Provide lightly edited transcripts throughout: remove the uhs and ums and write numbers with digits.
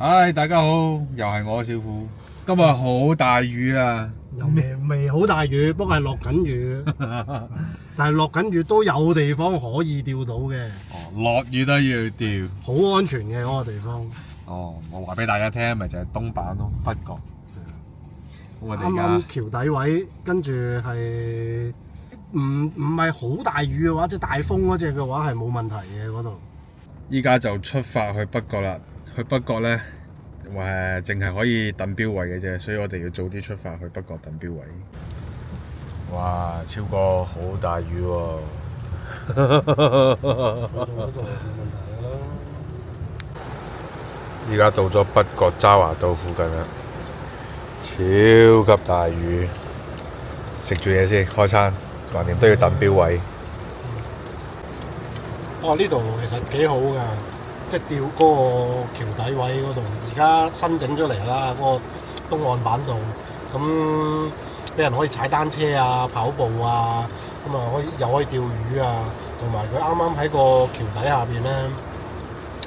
唉，大家好，又係我小虎。今日好大雨啊！又未好大雨，不過係落緊雨，但係落緊雨都有地方可以釣到嘅。落雨都要釣。好安全嘅嗰個地方。我話俾大家聽，咪就係東板咯，北角。我哋啱啱橋底位，跟住係唔係好大雨嘅話，即係大風嗰隻嘅話係冇問題嘅嗰度。依家就出發去北角啦。去北角咧，淨係可以等標位嘅啫，所以我哋要早啲出發去北角等標位。哇！超過好大雨喎！嗰度冇問題㗎啦。依家到咗北角渣華道附近啦，超級大雨。食住嘢先，開餐，橫掂都要等標位。呢度其實幾好㗎。即係吊嗰個橋底位嗰度，而家新整咗嚟啦，嗰個東岸板道，咁俾人可以踩單車啊、跑步啊，咁啊又可以釣魚啊，同埋佢啱啱喺個橋底下邊咧，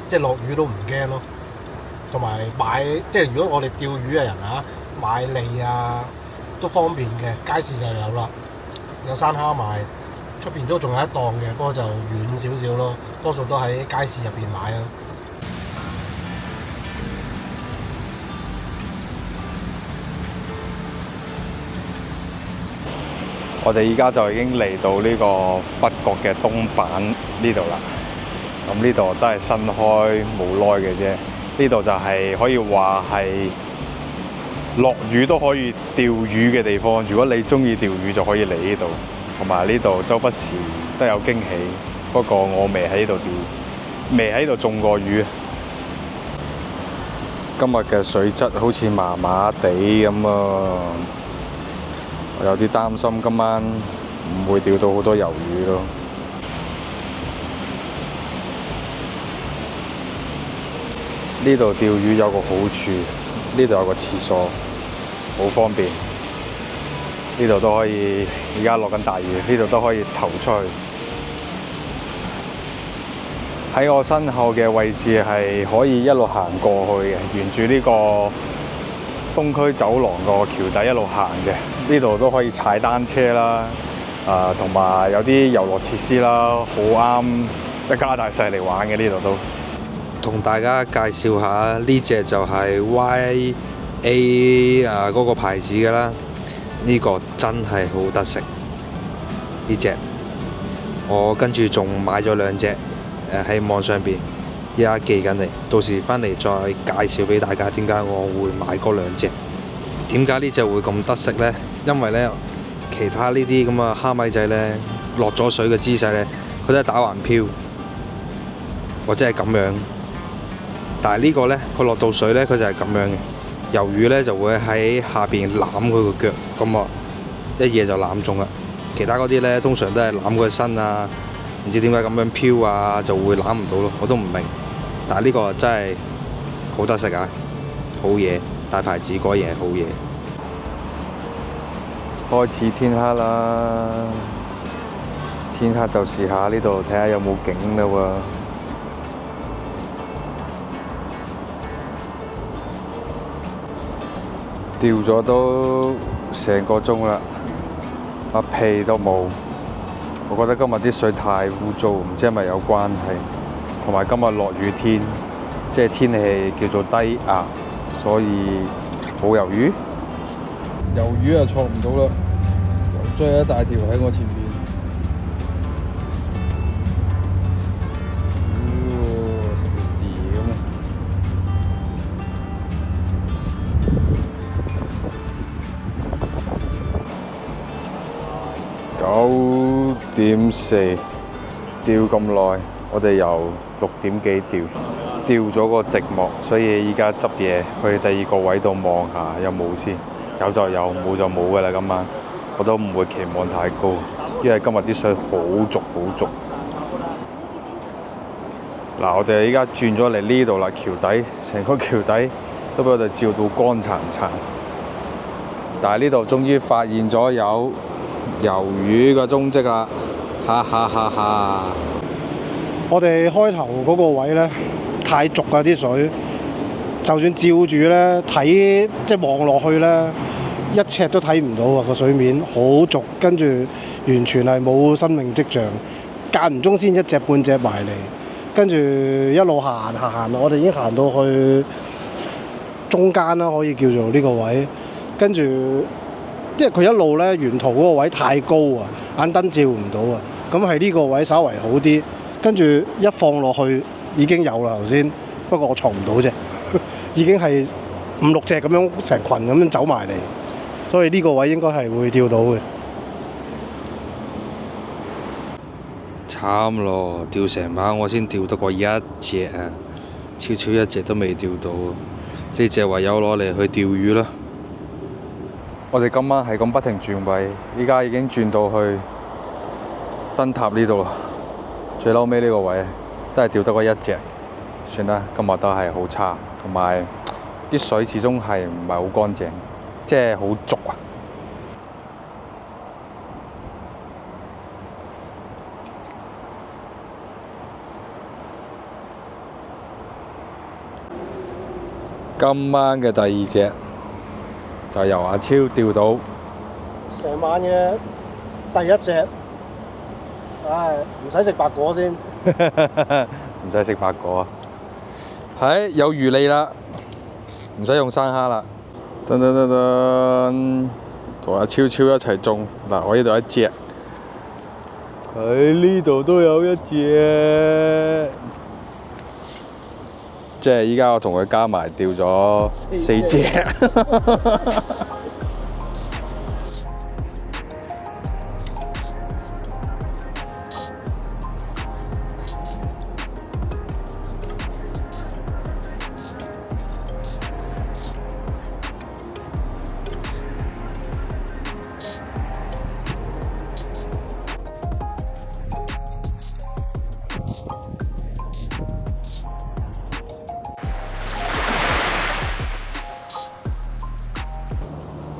即係落雨都唔驚咯。同埋即係如果我哋釣魚嘅人啊，買餌啊都方便嘅，街市就有啦，有山蝦賣。出邊都仲有一檔嘅，不過就遠少少咯，多數都喺街市入邊買啊。我哋依家就已經嚟到呢個北角嘅東板呢度啦。咁呢度都係新開冇耐嘅啫。呢度就係可以話係落雨都可以釣魚嘅地方。如果你中意釣魚，就可以嚟呢度。同埋呢度周不時都有驚喜，不過我未喺呢度釣，未喺度種過魚。今日嘅水質好似麻麻地咁啊，我有啲擔心今晚唔會釣到好多魷魚咯。呢度釣魚有個好處，呢度有個廁所，好方便。呢度都可以，而家落緊大雨，呢度都可以投出去。喺我身後嘅位置係可以一路行過去嘅，沿住呢個東區走廊個橋底一路行嘅。呢度都可以踩單車啦，同埋有啲遊樂設施啦，好啱一家大細嚟玩嘅。呢度都同大家介紹下，呢隻就係 YA 嗰個牌子嘅啦。呢個真係好得食，呢隻我跟住仲買咗兩隻，喺網上邊依家寄緊嚟，到時返嚟再介紹俾大家點解我會買嗰兩隻。點解呢隻會咁得食呢？因為呢，其他呢啲咁嘅蝦米仔呢，落咗水嘅姿勢呢，佢都係打橫漂或者係咁樣，但係呢個呢，佢落到水呢，佢就係咁樣嘅。魷魚呢就會喺下邊攬佢個腳，咁啊一嘢就攬中啦。其他嗰啲呢，通常都係攬佢個身啊，唔知點解咁樣漂啊，就會攬唔到咯。我都唔明，但係呢個真係好得食啊，好嘢，大牌子果然係好嘢。開始天黑啦，天黑就試下呢度睇下有冇景啦喎。釣咗都成個鐘啦，一屁都冇。我覺得今日啲水太污糟，唔知係咪有關係。同埋今日落雨天，即係天氣叫做低壓，所以冇魷魚。魷魚啊，錯唔到啦，又追一大條喺我前面。成條蛇咁啊！9:04，釣咁耐，我哋由6點幾釣咗個寂寞，所以依家執嘢去第二個位度望下有冇先，有就有，冇就冇㗎啦。今晚我都唔會期望太高，因為今日啲水好濁好濁。嗱，我哋依家轉咗嚟呢度啦，橋底，成個橋底都俾我哋照到乾殘殘。但係呢度終於發現咗有魷魚嘅蹤跡啦，哈哈哈哈！我哋開頭嗰個位呢，太濁啊啲水，就算照住咧睇，即係望落去咧，一尺都睇唔到啊！個水面好濁，跟住完全係冇生命跡象，間唔中先一隻半隻埋嚟，跟住一路行，我哋已經行到去中間啦，可以叫做呢個位，跟住因為佢一路咧沿途嗰個位太高啊，眼燈照唔到啊，咁係呢個位稍為好啲，跟住一放落去已經有啦頭先，不過我藏唔到啫，已經係5、6隻咁樣成群咁樣走埋嚟，所以呢個位應該係會釣到嘅。慘咯，釣成晚我先釣得過一隻啊，悄悄一隻都未釣到，呢隻唯有攞嚟去釣魚啦。我哋今晚係咁不停轉位，依家已經轉到去燈塔呢度啦。最嬲尾呢個位都係釣得過一隻，算啦，今日都係好差，同埋啲水始終係唔係好乾淨，即係好濁啊！今晚嘅第二隻就由阿超釣到，成晚嘅第一隻，唉，唔使食白果先，唔使食白果啊！係有魚脷啦，唔使用生蝦啦。噔噔噔噔，同阿超超一齊中嗱，我呢度一隻，喺呢度都有一隻。即係依家我同佢加埋釣咗4隻。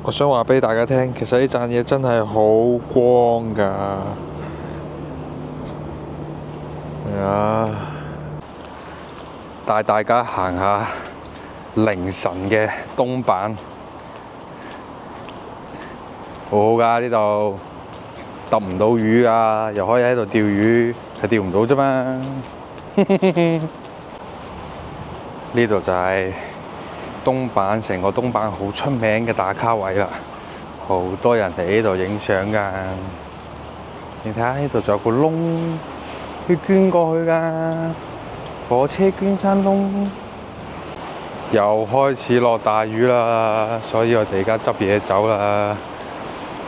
我想話俾大家聽，其實呢盞嘢真係好光㗎。帶大家行下凌晨嘅東板，好好㗎呢度，揼唔到魚啊，又可以喺度釣魚，係釣唔到啫嘛。呢度就係東板，成個東板好出名嘅打卡位啦，好多人嚟呢度影相㗎。你睇下呢度仲有個窿，要捐過去㗎，火車捐山窿。又開始落大雨啦，所以我哋而家執嘢走啦。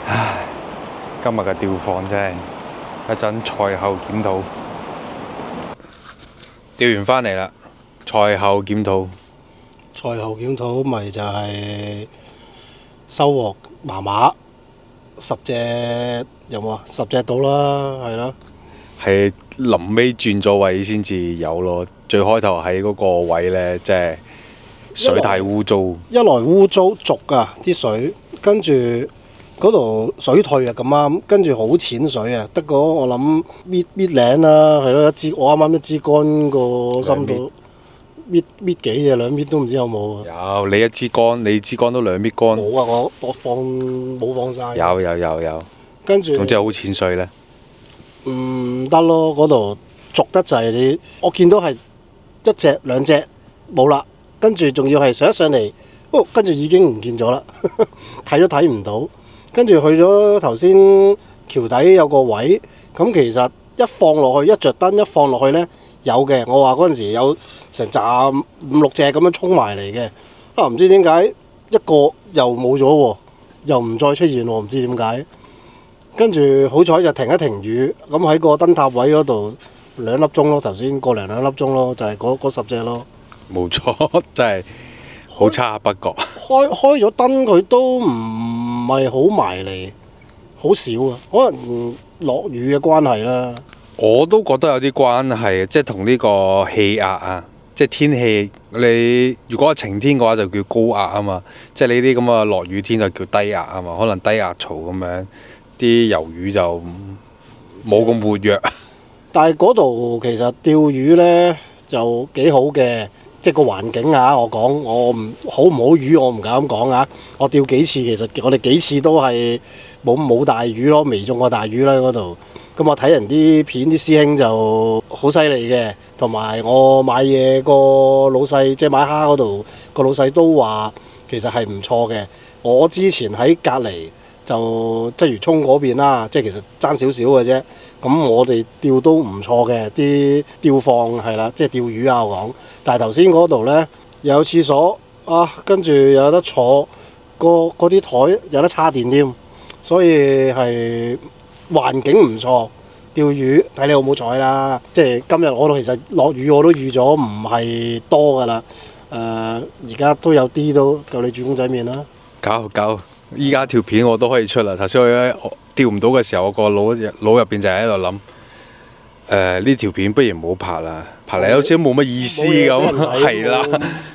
唉，今日嘅釣況真係一陣賽後檢討。釣完返嚟啦，賽後檢討。賽後檢討咪就係收穫麻麻，10隻有冇啊？10隻到啦，係咯。係臨尾轉咗位先至有咯，最開頭喺嗰個位呢，即係水太污糟。一來污糟濁啊啲水，跟住嗰度水退啊咁啱，跟住好淺水啊，得個我諗搣領啦，係咯，我啱啱一支竿個深度。搣幾隻2搣都唔知有冇啊！有，你一支竿，你支竿都2搣竿。冇啊！我冇放晒。有。跟住。總之好淺水咧。唔得咯，嗰度濁得滯，我見到係1隻2隻冇啦，跟住仲要係上一上嚟，跟住已經唔見咗啦，睇都睇唔到。跟住去咗頭先橋底有個位，咁其實一放落去，一着燈一放落去呢。有嘅，我話嗰陣時有成扎5、6隻咁樣衝埋嚟嘅，唔知點解一個又冇咗喎，又唔再出現喎，唔知點解。跟住好彩就停一停雨，咁喺個燈塔位嗰度2粒鐘咯，頭先個零2粒鐘咯，就係嗰10隻咯。冇錯，真係好差不過。開咗燈佢都唔係好埋嚟，好少啊，可能落雨嘅關係啦。我都覺得有啲關係，即係同呢個氣壓啊，即係天氣。你如果係晴天嘅話，就叫高壓啊嘛。即係呢啲咁嘅落雨天就叫低壓啊嘛。可能低壓槽咁樣，啲魷魚就冇咁活躍。但係嗰度其實釣魚呢就幾好嘅，即係個環境啊！我講我唔好魚，我唔敢講啊！我釣幾次，其實我哋幾次都係冇大魚咯，未中過大魚啦嗰度。咁我睇人啲片，啲師兄就好犀利嘅，同埋我買嘢個老細，即係買蝦嗰度個老細都話其實係唔錯嘅。我之前喺隔離就鰂魚涌嗰邊啦，即係其實爭少少嘅啫。咁我哋釣都唔錯嘅，啲釣放係啦，即係釣魚啊我講。但係頭先嗰度呢，有廁所啊，跟住有得坐，嗰啲台有得叉電添，所以係環境唔錯。釣魚睇你好唔好彩啦，即係今日我其實落雨我都預咗唔係多㗎啦。而家都有啲都夠你煮公仔麵啦。夠，依家條片我都可以出啦。頭先我釣唔到嘅時候，我個腦入邊就係喺度諗，呢條片不如唔好拍啦，拍嚟好似都冇乜意思咁，係啦。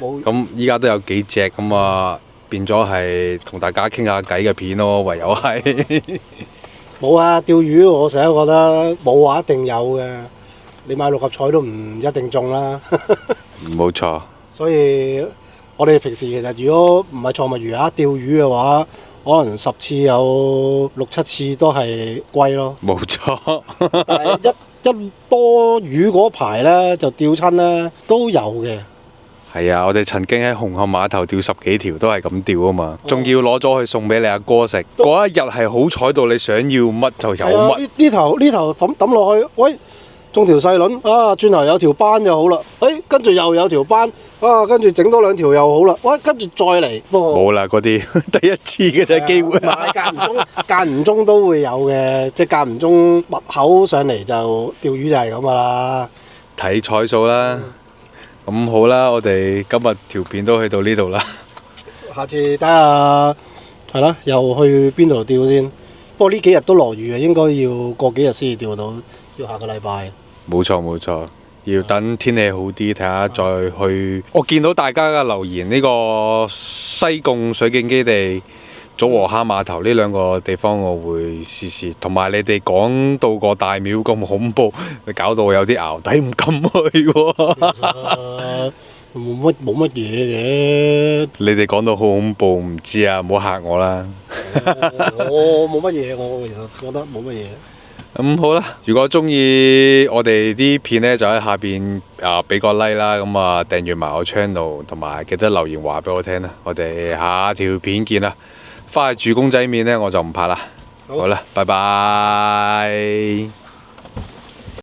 咁依家都有幾隻咁啊，變咗係同大家傾下偈嘅片咯，唯有係。冇啊！釣魚我成日覺得冇話一定有嘅，你買六合彩都唔一定中啦。冇錯。所以我哋平時其實如果唔係錯物魚啊，釣魚嘅話，可能10次有6、7次都係龜咯。冇錯。但係一多魚嗰排呢，就釣親呢都有嘅。係啊，我哋曾經喺紅磡碼頭釣10幾條都係咁釣啊嘛，仲要攞咗去送俾你阿哥食。嗰一日係好彩到你想要乜就有乜。呢頭抌落去，喂，中條細輪啊，轉頭有條斑就好啦。跟住又有條斑啊，跟住整多2條又好啦。喂，跟住再嚟。冇啦，嗰啲第一次嘅啫機會。間唔中都會有嘅，即係間唔中密口上嚟就釣魚就係咁噶啦。睇彩數啦。咁好啦，我哋今日條片都去到呢度啦。下次睇下係啦，又去邊度釣先？不過呢幾日都落雨啊，應該要過幾日先至釣到，要下個禮拜。冇錯，要等天氣好啲，睇下再去。我見到大家嘅留言，呢個西貢水警基地、祖和蝦碼頭呢2個地方，我會試試。同埋你哋講到個大廟咁恐怖，搞到我有啲淆底，唔敢去喎。冇乜嘢嘅。你哋講到好恐怖，唔知啊，唔好嚇我啦。我冇乜嘢，我其實覺得冇乜嘢。咁好啦，如果中意我哋啲片呢，就喺下邊俾個 like 啦，咁訂閱埋我 channel， 同埋記得留言話俾我聽啦。我哋下條片見啦。翻去煮公仔麵呢，我就唔拍啦。好啦，拜拜。